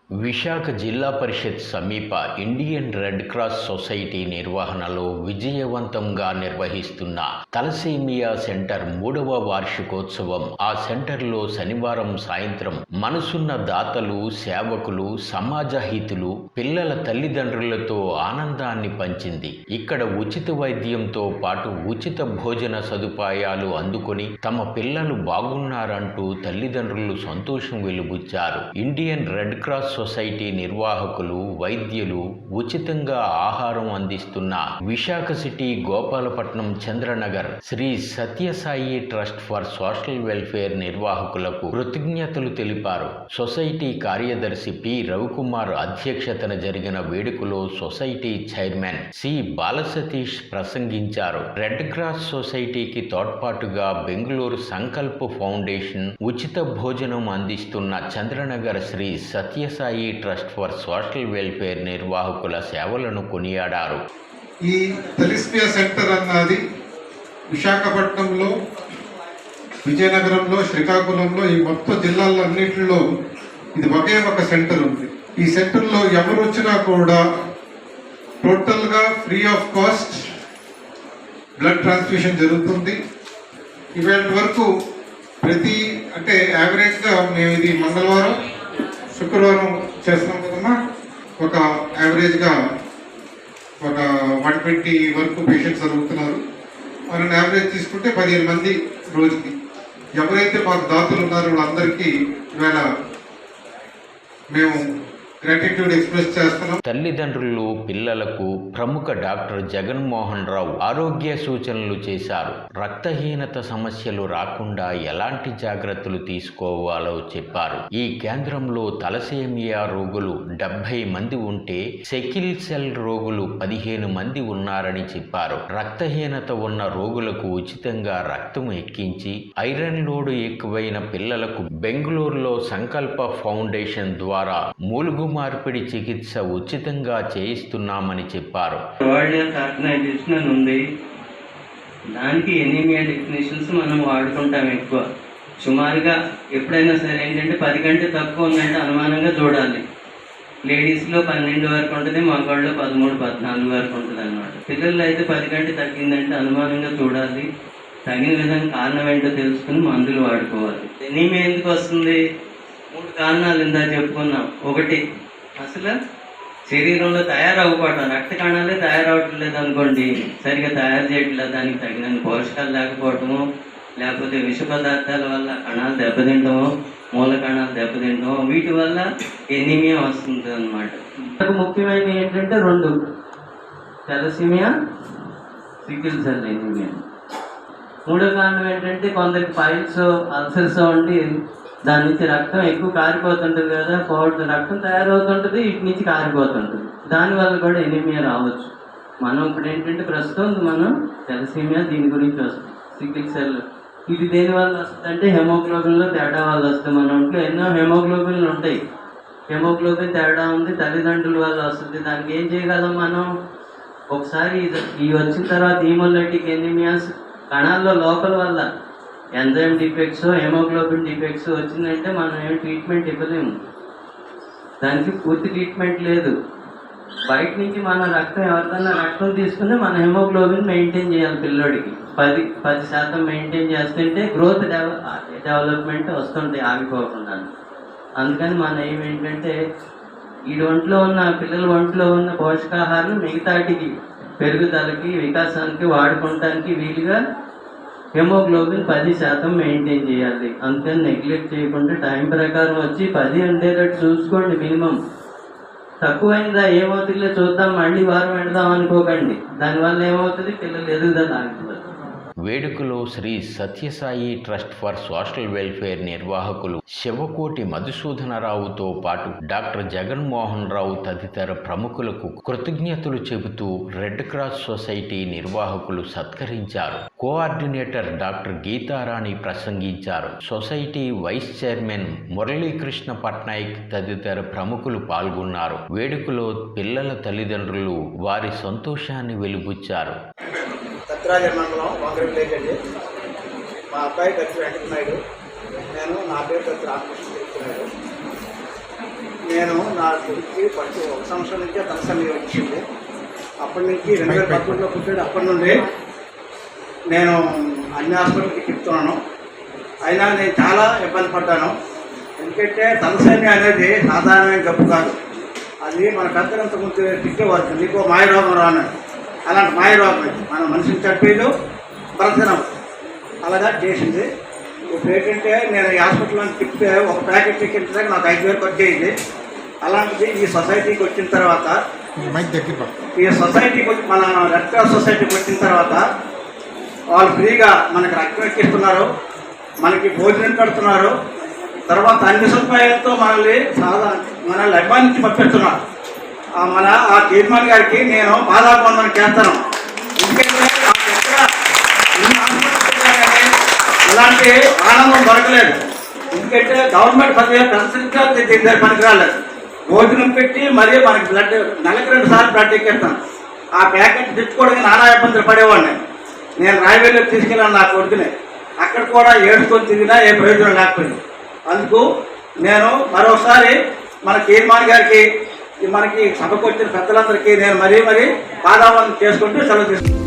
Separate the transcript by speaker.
Speaker 1: విశాఖ జిల్లా పరిషత్ సమీప Indian red cross society నిర్వహణలో విజయవంతంగా నిర్వహిస్తున్న తలసేమియా సెంటర్ 3వ వార్షికోత్సవం ఆ సెంటర్లో శనివారం సాయంత్రం మనసున్న దాతలు, సేవకులు, సమాజ హితులు, పిల్లల తల్లిదండ్రులతో ఆనందాన్ని పంచింది. ఇక్కడ ఉచిత వైద్యంతో పాటు ఉచిత భోజన సదుపాయాలు అందుకొని తమ పిల్లలు బాగున్నారంటూ తల్లిదండ్రులు సంతోషం వెలుబుచ్చారు. ఇండియన్ రెడ్ క్రాస్ సొసైటీ నిర్వాహకులు, వైద్యులు ఉచితంగా ఆహారం అందిస్తున్న Visakha city, Gopalapatnam, Chandranagar Shri Sathya Sai trust for social welfare నిర్వాహకులకు కృతజ్ఞతలు తెలిపారు. సొసైటీ కార్యదర్శి పి రవికుమార్ అధ్యక్షతన జరిగిన వేడుకలో సొసైటీ చైర్మన్ సి బాలసతీష్ ప్రసంగించారు. రెడ్ క్రాస్ సొసైటీకి తోడ్పాటుగా బెంగళూరు సంకల్ప్ ఫౌండేషన్ ఉచిత భోజనం అందిస్తున్న Chandranagar Shri Sathya Sai trust for social welfare నిర్వాహకుల సేవలను కొనియాడారు.
Speaker 2: ఈ తలసేమియా సెంటర్ అన్నది విశాఖపట్నంలో, విజయనగరంలో, శ్రీకాకుళంలో ఈ మొత్తం జిల్లాలన్నింటిలో ఇది ఒకే ఒక సెంటర్ ఉంది. ఈ సెంటర్లో ఎవరు వచ్చినా కూడా టోటల్గా free of cost blood transfusion జరుగుతుంది. ఇవాళ వరకు యావరేజ్గా మేము ఇది మంగళవారం, శుక్రవారం చేస్తున్నాం కదమ్మా. ఒక యావరేజ్గా ఒక 120 వరకు పేషెంట్స్ జరుగుతున్నారు. మనం యావరేజ్ తీసుకుంటే 15 మంది రోజుకి. ఎవరైతే మాకు దాతలు ఉన్నారో వాళ్ళందరికీ ఇవాళ మేము గ్రాటిట్యూడ్ ఎక్స్ప్రెస్ చేస్తున్నాం.
Speaker 1: తల్లిదండ్రులు పిల్లలకు ప్రముఖ డాక్టర్ జగన్మోహన్ రావు ఆరోగ్య సూచనలు చేశారు. రక్తహీనత సమస్యలు రాకుండా ఎలాంటి జాగ్రత్తలు తీసుకోవాలో చెప్పారు. ఈ కేంద్రంలో తలసేమియా రోగులు 70 మంది ఉంటే సికిల్ సెల్ రోగులు 15 మంది ఉన్నారని చెప్పారు. రక్తహీనత ఉన్న రోగులకు ఉచితంగా రక్తం ఎక్కించి ఐరన్ లోడ్ ఎక్కువైన పిల్లలకు బెంగళూరులో సంకల్ప ఫౌండేషన్ ద్వారా మూలుగు మార్పిడి చికిత్స ఉచితంగా చేయిస్తున్నామని చెప్పారు.
Speaker 3: వరల్డ్ హెల్త్ ఆర్గనైజేషన్ ఉంది, దానికి ఎనీమియా డెఫినేషన్స్ మనం వాడుకుంటాం ఎక్కువ. సుమారుగా ఎప్పుడైనా సరే ఏంటంటే 10 కంటే తక్కువ ఉందంటే అనుమానంగా చూడాలి. లేడీస్లో 12 వరకు ఉంటుంది, మగవాళ్ళు 13, 14 వరకు ఉంటుంది అనమాట. పిల్లలు అయితే 10 కంటే తగ్గిందంటే అనుమానంగా చూడాలి. తగిన విధంగా కారణం ఏంటో తెలుసుకుని మందులు వాడుకోవాలి. ఎనీమియా ఎందుకు వస్తుంది? 3 కారణాలు ఇందా చెప్పుకున్నాం. ఒకటి, అసలు శరీరంలో తయారవ్వకపోవటం, రక్త కణాలే తయారవట్లేదు అనుకోండి, సరిగా తయారు చేయట్లేదు, దానికి తగినంత పోషకాలు లేకపోవటము, లేకపోతే విష పదార్థాల వల్ల కణాలు దెబ్బతింటమో, మూల కణాలు దెబ్బతింటమో, వీటి వల్ల ఎనీమియా వస్తుంది అనమాట. ముఖ్యమైన ఏంటంటే 2, తలసేమియా, సికిల్ సెల్ ఎనీమియా. 3వ కారణం ఏంటంటే కొందరికి పైల్స్, అల్సర్స్ ఉండి దాని నుంచి రక్తం ఎక్కువ కారిపోతుంటుంది కదా, రక్తం తయారవుతుంటుంది, ఇటు నుంచి కారిపోతుంటుంది. దానివల్ల కూడా ఎనీమియా రావచ్చు. మనం ఇప్పుడు ఏంటంటే ప్రస్తుతం మనం తలసేమియా దీని గురించి వస్తుంది. సికిల్ సెల్ ఇది దేనివల్ల వస్తుంది అంటే హెమోగ్లోబిన్లో తేడా వల్ల వస్తుంది. మన ఒంట్లో ఎన్నో హెమోగ్లోబిన్లు ఉంటాయి. హెమోగ్లోబిన్ తేడా ఉంది, తల్లిదండ్రుల వల్ల వస్తుంది. దానికి ఏం చేయగలం మనం? ఒకసారి ఈ వచ్చిన తర్వాత హీమోలైటిక్ ఎనీమియాస్ కణాల్లో లోపల వల్ల ఎంజైమ్ డిఫెక్ట్స్, హెమోగ్లోబిన్ డిఫెక్ట్స్ వచ్చిందంటే మనం ఏమి ట్రీట్మెంట్ ఇవ్వలేము. దానికి పూర్తి ట్రీట్మెంట్ లేదు. బయట నుంచి మన ఎవరికన్నా రక్తం తీసుకుని మన హెమోగ్లోబిన్ మెయింటైన్ చేయాలి. పిల్లోడికి 10% మెయింటైన్ చేస్తుంటే గ్రోత్ డెవలప్మెంట్ వస్తుంటాయి ఆగిపోకుండా. అందుకని మన ఏమేంటంటే ఈ ఒంట్లో ఉన్న పిల్లల ఒంట్లో ఉన్న పోషకాహారం మిగతాటికి పెరుగుదలకి, వికాసానికి వాడుకోవటానికి వీలుగా హెమోగ్లోబిన్ 10% మెయింటైన్ చేయాలి. అందుకని నెగ్లెక్ట్ చేయకుండా టైం ప్రకారం వచ్చి 10 ఉండేటట్టు చూసుకోండి. మినిమం తక్కువైందా ఏమవుతుందో చూద్దాం, మళ్ళీ వారం పెడదాం అనుకోకండి. దానివల్ల ఏమవుతుంది? పిల్లలు ఎదుగుదల ఆగిపోతుంది.
Speaker 1: వేడుకలో Shri Sathya Sai trust for social welfare నిర్వాహకులు శివకోటి మధుసూదనరావుతో పాటు డాక్టర్ జగన్మోహన్ రావు తదితర ప్రముఖులకు కృతజ్ఞతలు చెబుతూ రెడ్ క్రాస్ సొసైటీ నిర్వాహకులు సత్కరించారు. కోఆర్డినేటర్ డాక్టర్ గీతారాణి ప్రసంగించారు. Society vice chairman Muralikrishna Patnaik తదితర ప్రముఖులు పాల్గొన్నారు. వేడుకలో పిల్లల తల్లిదండ్రులు వారి సంతోషాన్ని వెలుబుచ్చారు.
Speaker 4: సత్యరాజన్ మండలం వంగరి విలేజ్ అండి. మా అబ్బాయి దత్తి వెంకటనాయుడు, నా పేరు దత్తి రామకృష్ణ. నేను నా కొడుకు ఫస్ట్ 1 సంవత్సరం నుంచే తలసమి వచ్చింది. అప్పటి నుంచి 2011లో పుట్టాడు. అప్పటి నుండి నేను అన్ని హాస్పిటల్కి తిప్పుతున్నాను. అయినా నేను చాలా ఇబ్బంది పడ్డాను. ఎందుకంటే తలసేమి అనేది సాధారణమైన జబ్బు కాదు. అది మన పెద్దలంత ముందు తిట్టేవారు, నీకు మాయరోగం రాను. అలాంటి మాయరోగం మన మనిషిని చంపేది బ్రతనం అలాగా చేసింది. ఇప్పుడు ఏంటంటే నేను ఈ హాస్పిటల్లో తిప్పితే ఒక ప్యాకెట్ ఎక్కించడానికి నాకు 5,000 ఖర్చు అయింది. అలాంటిది ఈ సొసైటీకి వచ్చిన తర్వాత, ఈ సొసైటీకి మన రెడ్ క్రాస్ సొసైటీకి వచ్చిన తర్వాత వాళ్ళు ఫ్రీగా మనకి రక్తం ఎక్కిస్తున్నారు, మనకి భోజనం పెడుతున్నారు, తర్వాత అన్ని సదుపాయాలతో మనల్ని అభిమానించి పంపిస్తున్నారు. ఆ చైర్మన్ గారికి నేను పాదాభివందనం చేస్తాను. ఎందుకంటే ఇలాంటి ఆనందం దొరకలేదు. ఎందుకంటే గవర్నమెంట్ 10,000 పెన్షన్ దీని దగ్గర పనికిరాలేదు. భోజనం పెట్టి మరీ మనకి బ్లడ్ నెలకు 2 సార్లు బ్లడ్ ఎక్కిస్తాను. ఆ ప్యాకెట్ తెచ్చుకోవడానికి నానా ఇబ్బందులు పడేవాడిని. నేను రాయవేల్లో తీసుకెళ్ళాను నా కొడుకుని. అక్కడ కూడా ఏడుకొని తిరిగినా ఏ ప్రయోజనం లేకపోయింది. అందుకు నేను మరోసారి మన చైర్మన్ గారికి, మనకి సభకు వచ్చిన పెద్దలందరికీ నేను మరీ పాదాభివందనం చేసుకుంటూ సెలవు తీసుకుంటాను.